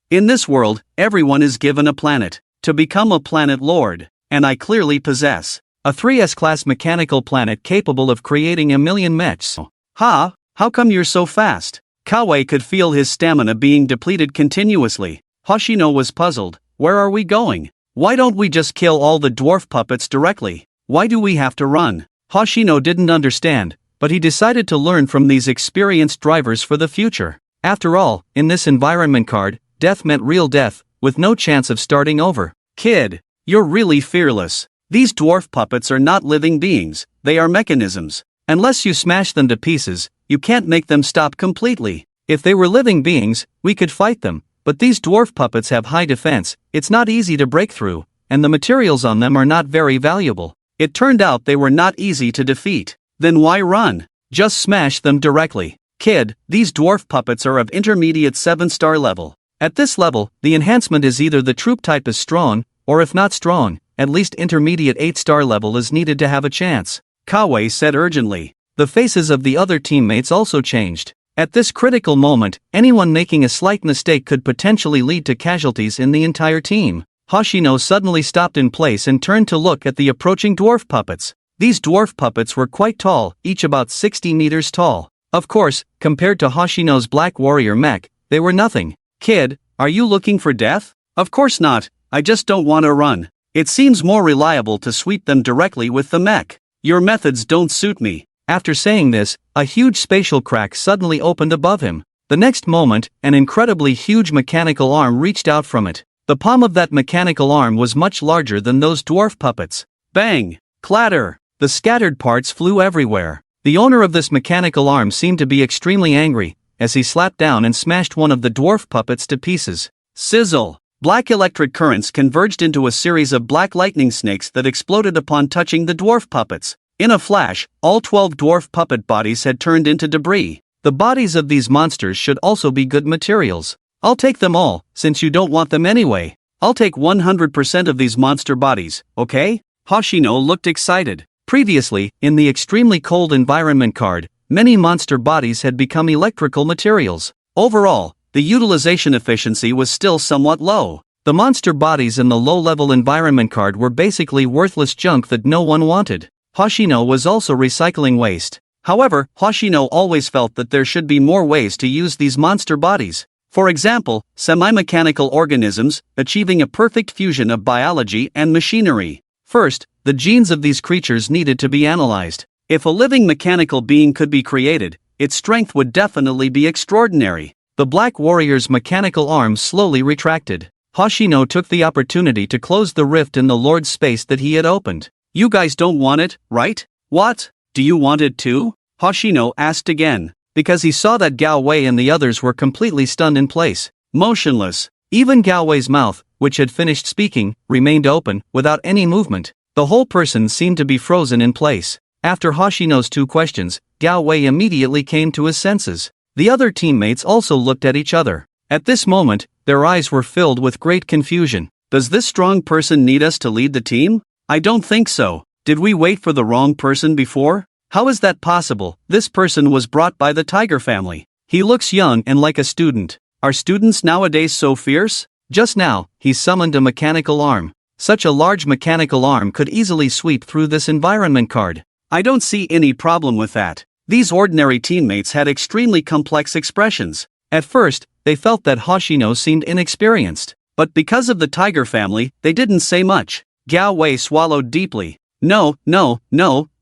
In this world, everyone is given a planet to become a planet lord, and I clearly possess a 3S class mechanical planet capable of creating 1,000,000 mechs. Ha, how come you're so fast? Kawaii could feel his stamina being depleted continuously. Hoshino was puzzled. Where are we going? Why don't we just kill all the dwarf puppets directly? Why do we have to run? Hoshino didn't understand, but he decided to learn from these experienced drivers for the future. After all, in this environment card, death meant real death, with no chance of starting over. Kid, you're really fearless. These dwarf puppets are not living beings, they are mechanisms. Unless you smash them to pieces, you can't make them stop completely. If they were living beings, we could fight them, but these dwarf puppets have high defense, it's not easy to break through, and the materials on them are not very valuable. It turned out they were not easy to defeat. Then why run? Just smash them directly. Kid, these dwarf puppets are of intermediate 7-star level. At this level, the enhancement is either the troop type is strong, or if not strong, at least intermediate 8-star level is needed to have a chance. Kawaii said urgently. The faces of the other teammates also changed. At this critical moment, anyone making a slight mistake could potentially lead to casualties in the entire team. Hoshino suddenly stopped in place and turned to look at the approaching dwarf puppets. These dwarf puppets were quite tall, each about 60 meters tall. Of course, compared to Hoshino's Black Warrior mech, they were nothing. Kid, are you looking for death? Of course not, I just don't want to run. It seems more reliable to sweep them directly with the mech. Your methods don't suit me. After saying this, a huge spatial crack suddenly opened above him. The next moment, an incredibly huge mechanical arm reached out from it. The palm of that mechanical arm was much larger than those dwarf puppets. Bang! Clatter! The scattered parts flew everywhere. The owner of this mechanical arm seemed to be extremely angry, as he slapped down and smashed one of the dwarf puppets to pieces. Sizzle! Black electric currents converged into a series of black lightning snakes that exploded upon touching the dwarf puppets. In a flash, all 12 dwarf puppet bodies had turned into debris. The bodies of these monsters should also be good materials. I'll take them all, since you don't want them anyway. I'll take 100% of these monster bodies, okay? Hoshino looked excited. Previously, in the extremely cold environment card, many monster bodies had become electrical materials. Overall, the utilization efficiency was still somewhat low. The monster bodies in the low-level environment card were basically worthless junk that no one wanted. Hoshino was also recycling waste. However, Hoshino always felt that there should be more ways to use these monster bodies. For example, semi-mechanical organisms, achieving a perfect fusion of biology and machinery. First, the genes of these creatures needed to be analyzed. If a living mechanical being could be created, its strength would definitely be extraordinary. The Black Warrior's mechanical arms slowly retracted. Hoshino took the opportunity to close the rift in the Lord's space that he had opened. You guys don't want it, right? What? Do you want it too? Hoshino asked again, because he saw that Gao Wei and the others were completely stunned in place, motionless. Even Gao Wei's mouth, which had finished speaking, remained open, without any movement. The whole person seemed to be frozen in place. After Hoshino's 2 questions, Gao Wei immediately came to his senses. The other teammates also looked at each other. At this moment, their eyes were filled with great confusion. Does this strong person need us to lead the team? I don't think so. Did we wait for the wrong person before? How is that possible? This person was brought by the Tiger family. He looks young and like a student. Are students nowadays so fierce? Just now, he summoned a mechanical arm. Such a large mechanical arm could easily sweep through this environment card. I don't see any problem with that. These ordinary teammates had extremely complex expressions. At first, they felt that Hoshino seemed inexperienced. But because of the Tiger family, they didn't say much. Gao Wei swallowed deeply. No,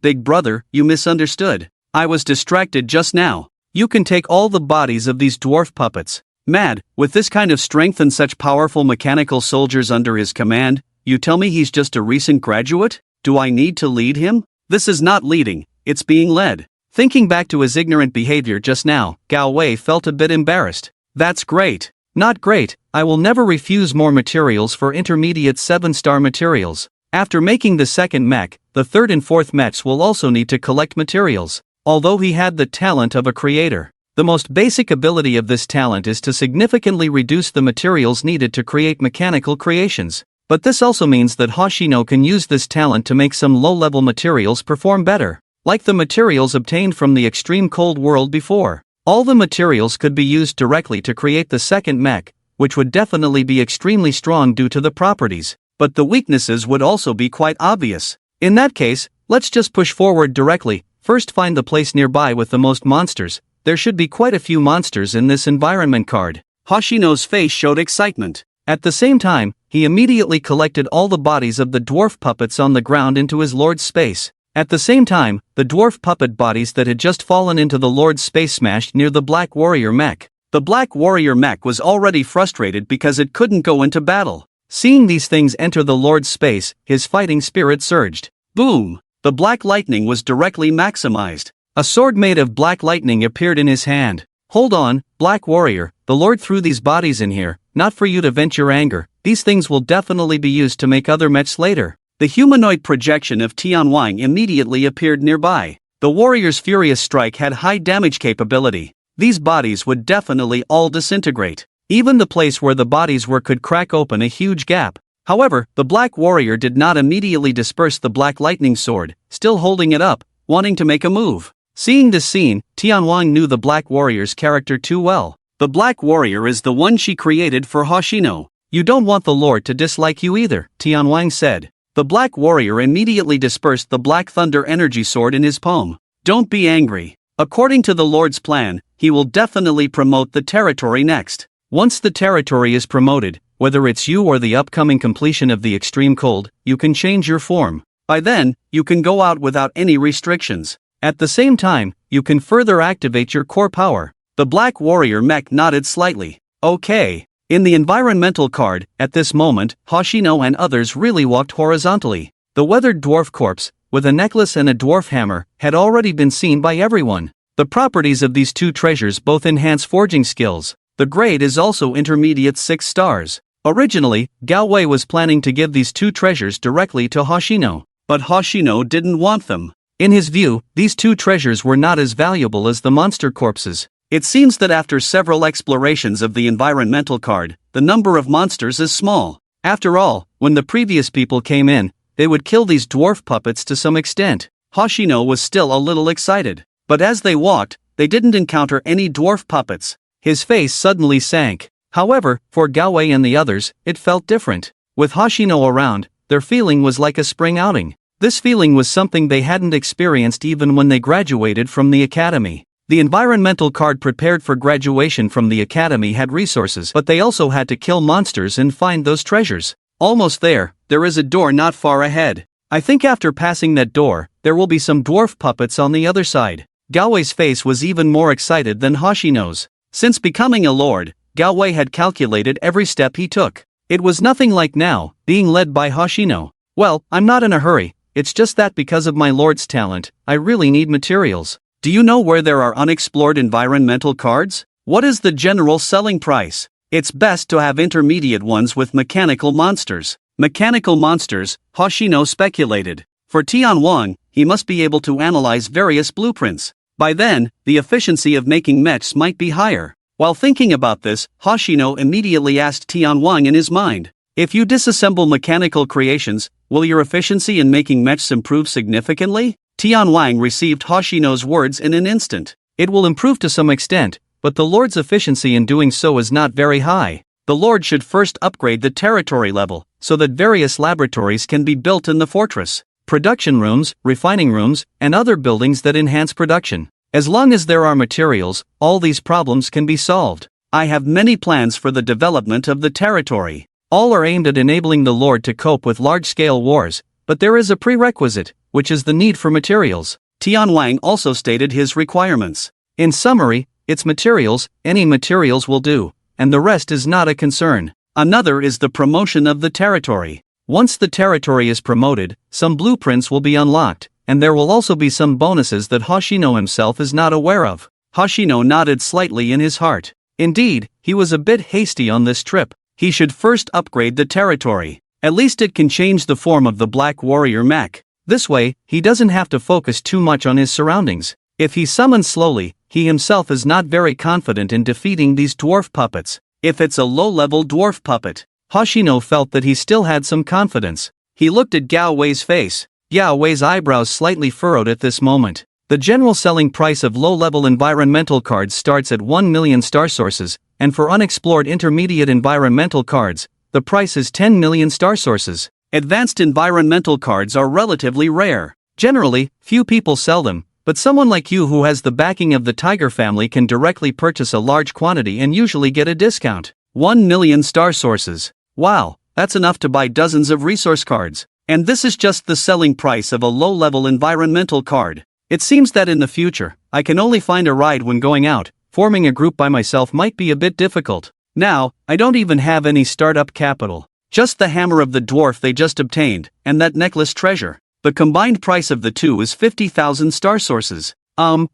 big brother, you misunderstood. I was distracted just now. You can take all the bodies of these dwarf puppets. Mad, with this kind of strength and such powerful mechanical soldiers under his command, you tell me he's just a recent graduate? Do I need to lead him? This is not leading, it's being led. Thinking back to his ignorant behavior just now, Gao Wei felt a bit embarrassed. That's great. Not great, I will never refuse more materials for intermediate 7-star materials. After making the second mech, the third and fourth mechs will also need to collect materials. Although he had the talent of a creator, the most basic ability of this talent is to significantly reduce the materials needed to create mechanical creations. But this also means that Hoshino can use this talent to make some low-level materials perform better. Like the materials obtained from the extreme cold world before. All the materials could be used directly to create the second mech, which would definitely be extremely strong due to the properties, but the weaknesses would also be quite obvious. In that case, let's just push forward directly. First, find the place nearby with the most monsters. There should be quite a few monsters in this environment card. Hoshino's face showed excitement. At the same time, he immediately collected all the bodies of the dwarf puppets on the ground into his lord's space. At the same time, the dwarf puppet bodies that had just fallen into the lord's space smashed near the Black Warrior mech. The Black Warrior mech was already frustrated because it couldn't go into battle. Seeing these things enter the lord's space, his fighting spirit surged. Boom! The black lightning was directly maximized. A sword made of black lightning appeared in his hand. Hold on, Black Warrior, the Lord threw these bodies in here, not for you to vent your anger. These things will definitely be used to make other mechs later. The humanoid projection of Tianwang immediately appeared nearby. The warrior's furious strike had high damage capability. These bodies would definitely all disintegrate. Even the place where the bodies were could crack open a huge gap. However, the Black Warrior did not immediately disperse the Black Lightning Sword, still holding it up, wanting to make a move. Seeing this scene, Tianwang knew the Black Warrior's character too well. The Black Warrior is the one she created for Hoshino. You don't want the Lord to dislike you either, Tianwang said. The Black Warrior immediately dispersed the Black Thunder Energy Sword in his palm. Don't be angry. According to the Lord's plan, he will definitely promote the territory next. Once the territory is promoted, whether it's you or the upcoming completion of the Extreme Cold, you can change your form. By then, you can go out without any restrictions. At the same time, you can further activate your core power. The Black Warrior mech nodded slightly. Okay. In the environmental card, at this moment, Hoshino and others really walked horizontally. The weathered dwarf corpse, with a necklace and a dwarf hammer, had already been seen by everyone. The properties of these two treasures both enhance forging skills. The grade is also intermediate 6 stars. Originally, Galway was planning to give these two treasures directly to Hoshino, but Hoshino didn't want them. In his view, these two treasures were not as valuable as the monster corpses. It seems that after several explorations of the environmental card, the number of monsters is small. After all, when the previous people came in, they would kill these dwarf puppets to some extent. Hoshino was still a little excited, but as they walked, they didn't encounter any dwarf puppets. His face suddenly sank. However, for Galway and the others, it felt different. With Hoshino around, their feeling was like a spring outing. This feeling was something they hadn't experienced even when they graduated from the academy. The environmental card prepared for graduation from the academy had resources, but they also had to kill monsters and find those treasures. Almost there is a door not far ahead. I think after passing that door, there will be some dwarf puppets on the other side. Galway's face was even more excited than Hoshino's. Since becoming a lord, Galway had calculated every step he took. It was nothing like now, being led by Hoshino. Well, I'm not in a hurry, it's just that because of my lord's talent, I really need materials. Do you know where there are unexplored environmental cards? What is the general selling price? It's best to have intermediate ones with mechanical monsters. Mechanical monsters, Hoshino speculated. For Tianwang, he must be able to analyze various blueprints. By then, the efficiency of making mechs might be higher. While thinking about this, Hoshino immediately asked Tianwang in his mind, if you disassemble mechanical creations, will your efficiency in making mechs improve significantly? Tianwang received Hoshino's words in an instant. It will improve to some extent, but the Lord's efficiency in doing so is not very high. The Lord should first upgrade the territory level, so that various laboratories can be built in the fortress, production rooms, refining rooms, and other buildings that enhance production. As long as there are materials, all these problems can be solved. I have many plans for the development of the territory. All are aimed at enabling the Lord to cope with large-scale wars, but there is a prerequisite, which is the need for materials. Tianwang also stated his requirements. In summary, it's materials, any materials will do, and the rest is not a concern. Another is the promotion of the territory. Once the territory is promoted, some blueprints will be unlocked, and there will also be some bonuses that Hoshino himself is not aware of. Hoshino nodded slightly in his heart. Indeed, he was a bit hasty on this trip. He should first upgrade the territory. At least it can change the form of the Black Warrior mech. This way, he doesn't have to focus too much on his surroundings. If he summons slowly, he himself is not very confident in defeating these dwarf puppets. If it's a low-level dwarf puppet, Hoshino felt that he still had some confidence. He looked at Gao Wei's face. Gao Wei's eyebrows slightly furrowed at this moment. The general selling price of low-level environmental cards starts at 1 million star sources, and for unexplored intermediate environmental cards, the price is 10 million star sources. Advanced environmental cards are relatively rare. Generally, few people sell them, but someone like you who has the backing of the Tiger family can directly purchase a large quantity and usually get a discount. 1 million star sources. Wow, that's enough to buy dozens of resource cards. And this is just the selling price of a low-level environmental card. It seems that in the future, I can only find a ride when going out. Forming a group by myself might be a bit difficult. Now, I don't even have any startup capital. Just the hammer of the dwarf they just obtained, and that necklace treasure. The combined price of the two is 50,000 star sources.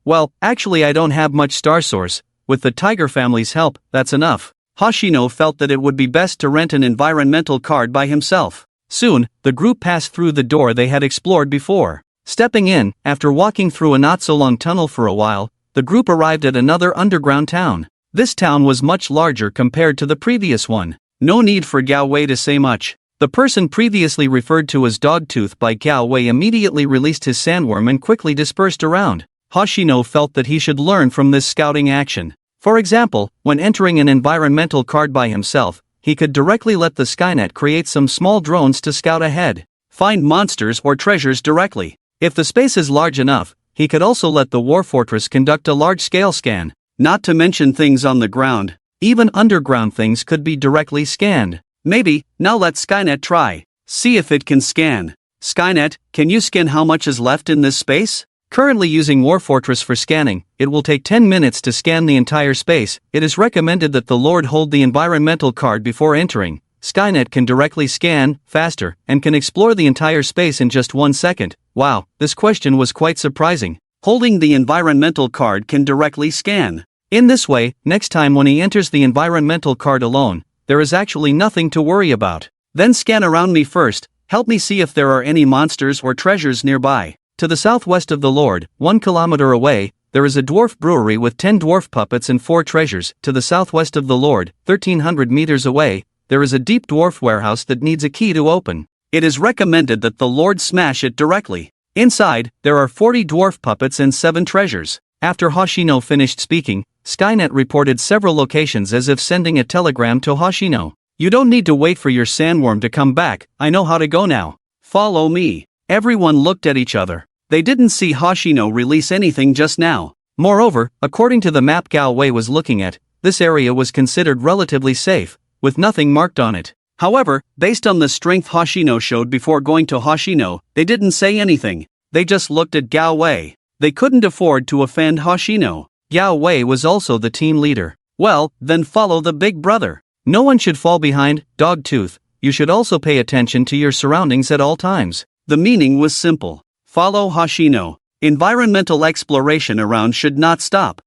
Well, actually I don't have much star source. With the Tiger family's help, that's enough. Hoshino felt that it would be best to rent an environmental card by himself. Soon, the group passed through the door they had explored before. Stepping in, after walking through a not-so-long tunnel for a while, the group arrived at another underground town. This town was much larger compared to the previous one. No need for Gao Wei to say much. The person previously referred to as Dogtooth by Gao Wei immediately released his sandworm and quickly dispersed around. Hoshino felt that he should learn from this scouting action. For example, when entering an environmental card by himself, he could directly let the Skynet create some small drones to scout ahead. Find monsters or treasures directly. If the space is large enough, he could also let the War Fortress conduct a large-scale scan. Not to mention things on the ground. Even underground things could be directly scanned. Maybe, now let Skynet try. See if it can scan. Skynet, can you scan how much is left in this space? Currently using War Fortress for scanning, it will take 10 minutes to scan the entire space. It is recommended that the Lord hold the environmental card before entering. Skynet can directly scan, faster, and can explore the entire space in just 1 second. Wow, this question was quite surprising. Holding the environmental card can directly scan. In this way, next time when he enters the environmental card alone, there is actually nothing to worry about. Then scan around me first, help me see if there are any monsters or treasures nearby. To the southwest of the Lord, 1 kilometer away, there is a dwarf brewery with 10 dwarf puppets and 4 treasures. To the southwest of the Lord, 1,300 meters away, there is a deep dwarf warehouse that needs a key to open. It is recommended that the Lord smash it directly. Inside, there are 40 dwarf puppets and 7 treasures. After Hoshino finished speaking, Skynet reported several locations as if sending a telegram to Hoshino. You don't need to wait for your sandworm to come back, I know how to go now. Follow me. Everyone looked at each other. They didn't see Hoshino release anything just now. Moreover, according to the map Gao Wei was looking at, this area was considered relatively safe, with nothing marked on it. However, based on the strength Hoshino showed before going to Hoshino, they didn't say anything. They just looked at Gao Wei. They couldn't afford to offend Hoshino. Gao Wei was also the team leader. Well, then follow the big brother. No one should fall behind, Dogtooth. You should also pay attention to your surroundings at all times. The meaning was simple. Follow Hoshino. Environmental exploration around should not stop.